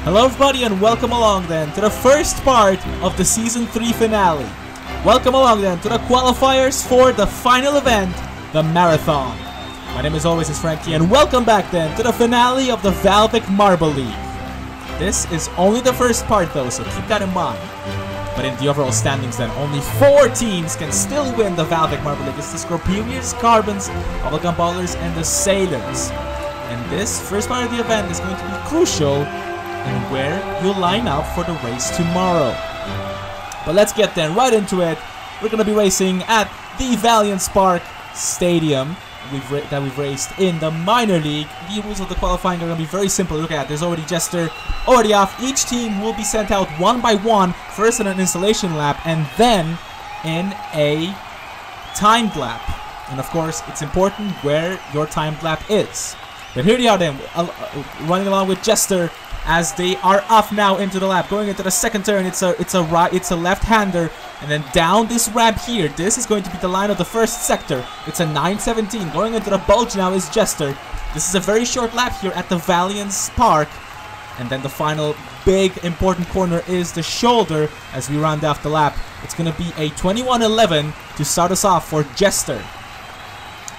Hello everybody and welcome along then to the first part of the Season 3 finale. Welcome along then to the qualifiers for the final event, the Marathon. My name as always is Frankie and welcome back then to the finale of the VALVIK Marble League. This is only the first part though, so keep that in mind. But in the overall standings then, only 4 teams can still win the VALVIK Marble League. It's the Scorpions, Carbons, Bubblegum Ballers, and the Sailors. And this first part of the event is going to be crucial and where you'll line up for the race tomorrow. But let's get then right into it. We're going to be racing at the Valiant Spark Stadium that we've raced in the minor league. The rules of the qualifying are going to be very simple. Look at that. There's already Jester already off. Each team will be sent out one by one, first in an installation lap and then in a timed lap. And of course, it's important where your timed lap is. But here they are then, running along with Jester as they are off now into the lap, going into the second turn. It's a left-hander, and then down this ramp here. This is going to be the line of the first sector. It's a 917. Going into the bulge now is Jester. This is a very short lap here at the Valiant Spark, and then the final big important corner is the shoulder as we round off the lap. It's going to be a 21:11 to start us off for Jester.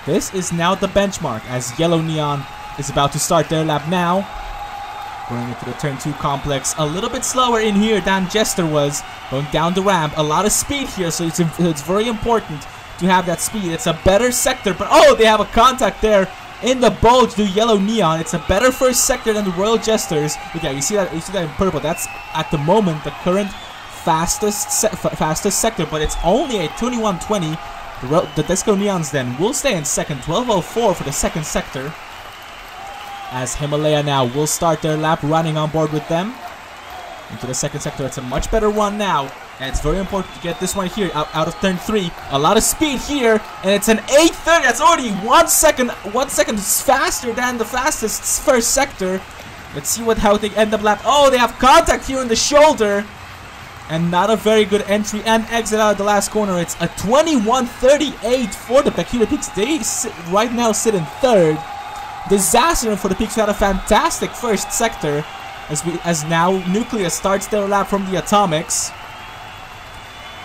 This is now the benchmark as Yellow Neon is about to start their lap now. Going into the turn 2 complex, a little bit slower in here than Jester was. Going down the ramp, a lot of speed here, so it's very important to have that speed. It's a better sector, but oh, they have a contact there in the bulge to Yellow Neon. It's a better first sector than the Royal Jesters. But yeah, you see that in purple. That's at the moment the current fastest sector, but it's only a 21:20. The Disco Neons then will stay in second, 12:04 for the second sector. As Himalaya now will start their lap running on board with them. Into the second sector, it's a much better run now. And it's very important to get this one here out of turn 3. A lot of speed here, and it's an 8:30. That's already 1 second faster than the fastest first sector. Let's see how they end up lap. Oh, they have contact here in the shoulder. And not a very good entry and exit out of the last corner. It's a 21:38 for the Peculiar Peaks. They right now sit in third. Disaster for the Peaks, who had a fantastic first sector as now Nucleus starts their lap from the Atomics.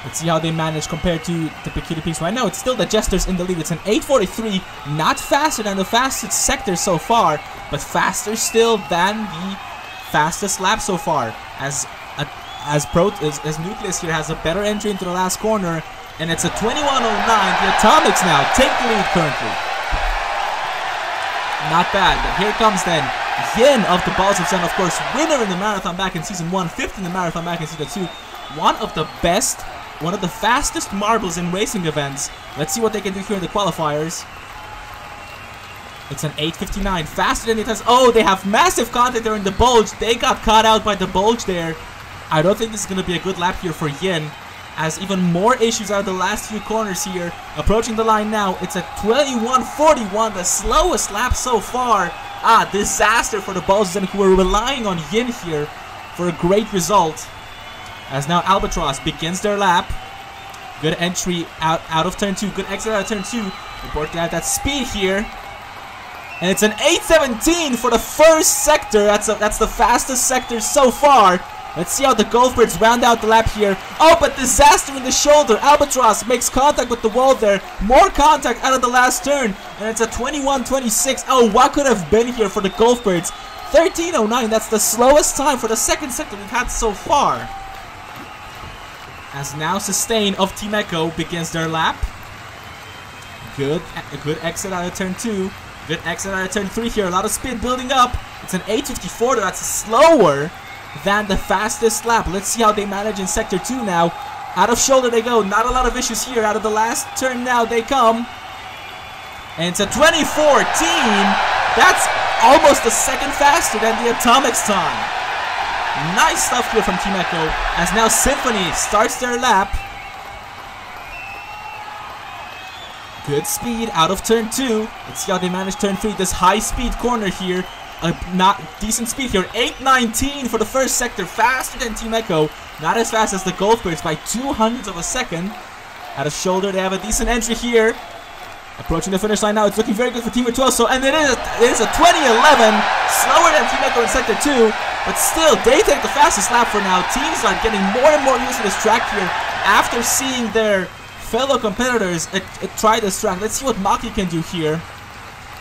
Let's see how they manage compared to the Peculiar Peaks. Right now it's still the Jesters in the lead. It's an 8:43, not faster than the fastest sector so far, but faster still than the fastest lap so far. As Nucleus here has a better entry into the last corner, and it's a 21:09. The Atomics now take the lead currently. Not bad, but here comes then Yin of the Balls of Sun, of course, winner in the marathon back in Season 1, 5th in the marathon back in Season 2. One of the fastest marbles in racing events. Let's see what they can do here in the qualifiers. It's an 8:59, faster than it has. Oh, they have massive contact there in the bulge. They got caught out by the bulge there. I don't think this is going to be a good lap here for Yin, as even more issues out of the last few corners here. Approaching the line now, it's a 21:41, the slowest lap so far. Disaster for the Balls who were relying on Yin here for a great result. As now Albatross begins their lap. Good entry out of turn 2, good exit out of turn 2. Important to have that speed here. And it's an 8:17 for the first sector. That's the fastest sector so far. Let's see how the Golfbirds round out the lap here. Oh, but disaster in the shoulder. Albatross makes contact with the wall there. More contact out of the last turn. And it's a 21:26. Oh, what could have been here for the Golfbirds? 13:09. That's the slowest time for the second sector we've had so far. As now Sustain of Team Echo begins their lap. Good exit out of turn 2. Good exit out of turn 3 here. A lot of speed building up. It's an 8:54. That's slower than the fastest lap. Let's see how they manage in sector 2 now. Out of shoulder they go. Not a lot of issues here. Out of the last turn now they come. And it's a 2014. That's almost a second faster than the Atomics time. Nice stuff here from Team Echo. As now Symphony starts their lap. Good speed out of turn 2. Let's see how they manage turn 3. This high speed corner here. Not decent speed here. 8:19 for the first sector. Faster than Team Echo. Not as fast as the Golfbirds by 0.02 of a second. Out of shoulder, they have a decent entry here. Approaching the finish line now. It's looking very good for Team Virtuoso. Also, and it is a 2011. Slower than Team Echo in Sector 2. But still, they take the fastest lap for now. Teams are getting more and more used to this track here after seeing their fellow competitors try this track. Let's see what Maki can do here.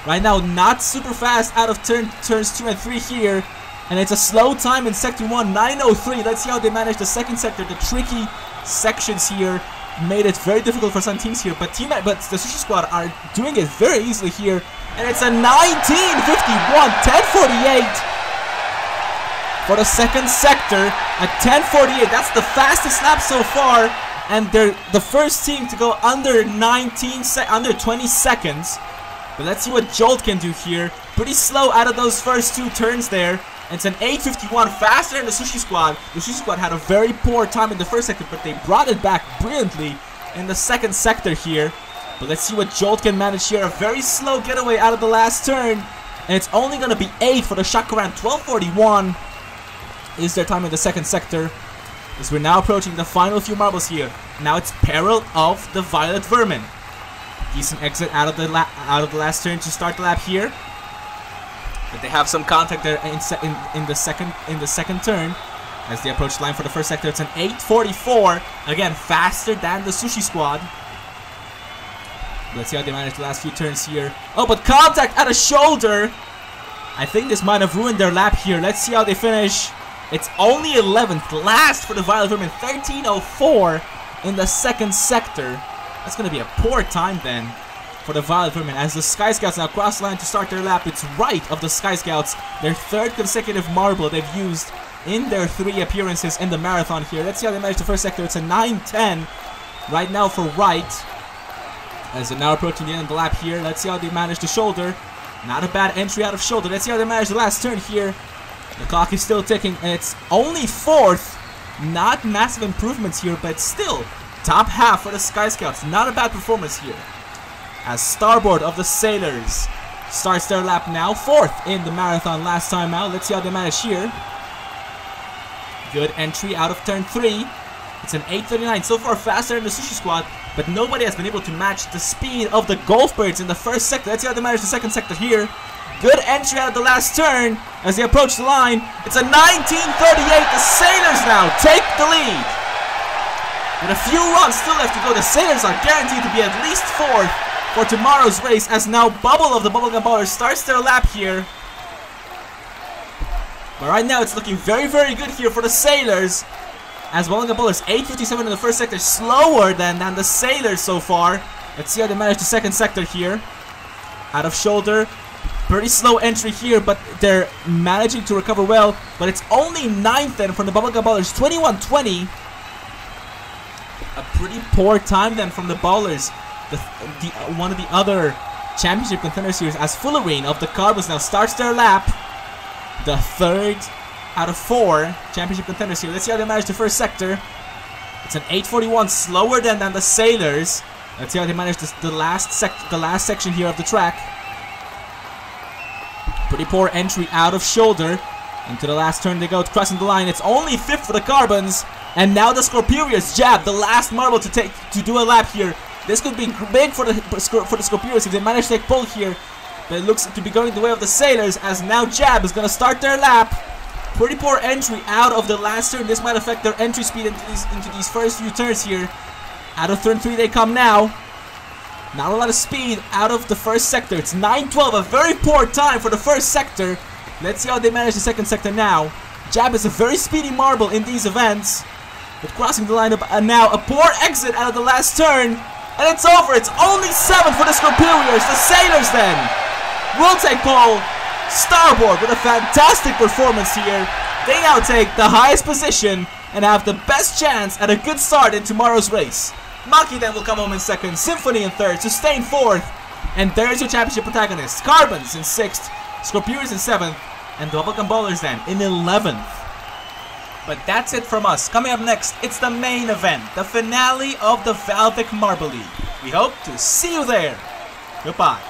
Right now, not super fast out of turns 2 and 3 here. And it's a slow time in Sector 1, 9:03. Let's see how they manage the second sector. The tricky sections here made it very difficult for some teams here. But the Sushi Squad are doing it very easily here. And it's a 19:51, 10:48 for the second sector at 10:48. That's the fastest lap so far. And they're the first team to go under 20 seconds. But let's see what Jolt can do here. Pretty slow out of those first 2 turns there. It's an 8:51, faster than the Sushi Squad. The Sushi Squad had a very poor time in the first sector, but they brought it back brilliantly in the second sector here. But let's see what Jolt can manage here. A very slow getaway out of the last turn. And it's only going to be 8 for the Shakaran. 12:41 is their time in the second sector. As we're now approaching the final few marbles here. Now it's peril of the Violet Vermin. Decent exit out of the last turn to start the lap here. But they have some contact there in the second turn as they approach the line for the first sector. It's an 8:44, again faster than the Sushi Squad. Let's see how they manage the last few turns here. Oh, but contact at a shoulder. I think this might have ruined their lap here. Let's see how they finish. It's only 11th, last for the Violet Vermin, 13:04 in the second sector. That's going to be a poor time then for the Violet Vermin as the Sky Scouts now cross the line to start their lap. It's right of the Sky Scouts, their 3rd consecutive marble they've used in their 3 appearances in the marathon here. Let's see how they manage the first sector. It's a 9:10 right now for right as they're now approaching the end of the lap here. Let's see how they manage the shoulder. Not a bad entry out of shoulder. Let's see how they manage the last turn here. The clock is still ticking and it's only 4th. Not massive improvements here, but still top half for the Sky Scouts. Not a bad performance here. As Starboard of the Sailors starts their lap now, 4th in the marathon last time out. Let's see how they manage here. Good entry out of turn 3. It's an 8:39. So far faster than the Sushi Squad, but nobody has been able to match the speed of the Golf Birds in the first sector. Let's see how they manage the second sector here. Good entry out of the last turn as they approach the line. It's a 19:38. The Sailors now take the lead. With a few runs still left to go, the Sailors are guaranteed to be at least 4th for tomorrow's race as now Bubble of the Bubblegum Ballers starts their lap here. But right now it's looking very, very good here for the Sailors as Bubblegum Ballers 8:57 in the first sector, slower than the Sailors so far. Let's see how they manage the second sector here. Out of shoulder, pretty slow entry here, but they're managing to recover well. But it's only 9th then from the Bubblegum Ballers, 21:20. A pretty poor time then from the Ballers. One of the other championship contenders here as Fullerene of the Carbons now starts their lap. The 3rd out of 4 championship contenders here. Let's see how they manage the first sector. It's an 8:41, slower than the Sailors. Let's see how they manage the last section here of the track. Pretty poor entry out of shoulder. Into the last turn they go, crossing the line. It's only 5th for the Carbons. And now the Scorpions jab, the last marble to do a lap here. This could be big for the Scorpions if they manage to take pole here. But it looks to be going the way of the Sailors as now Jab is going to start their lap. Pretty poor entry out of the last turn. This might affect their entry speed into these first few turns here. Out of turn 3 they come now. Not a lot of speed out of the first sector. It's 9:12, a very poor time for the first sector. Let's see how they manage the second sector now. Jab is a very speedy marble in these events. But crossing the line now, a poor exit out of the last turn. And it's over. It's only 7th for the Scorpions. The Sailors then will take pole. Starboard with a fantastic performance here. They now take the highest position and have the best chance at a good start in tomorrow's race. Maki then will come home in 2nd, Symphony in 3rd, Sustain 4th. And there's your championship protagonists. Carbons in 6th, Scorpions in 7th, and the Bubblegum Ballers then in 11th. But that's it from us. Coming up next, it's the main event, the finale of the VALVIK Marble League. We hope to see you there. Goodbye.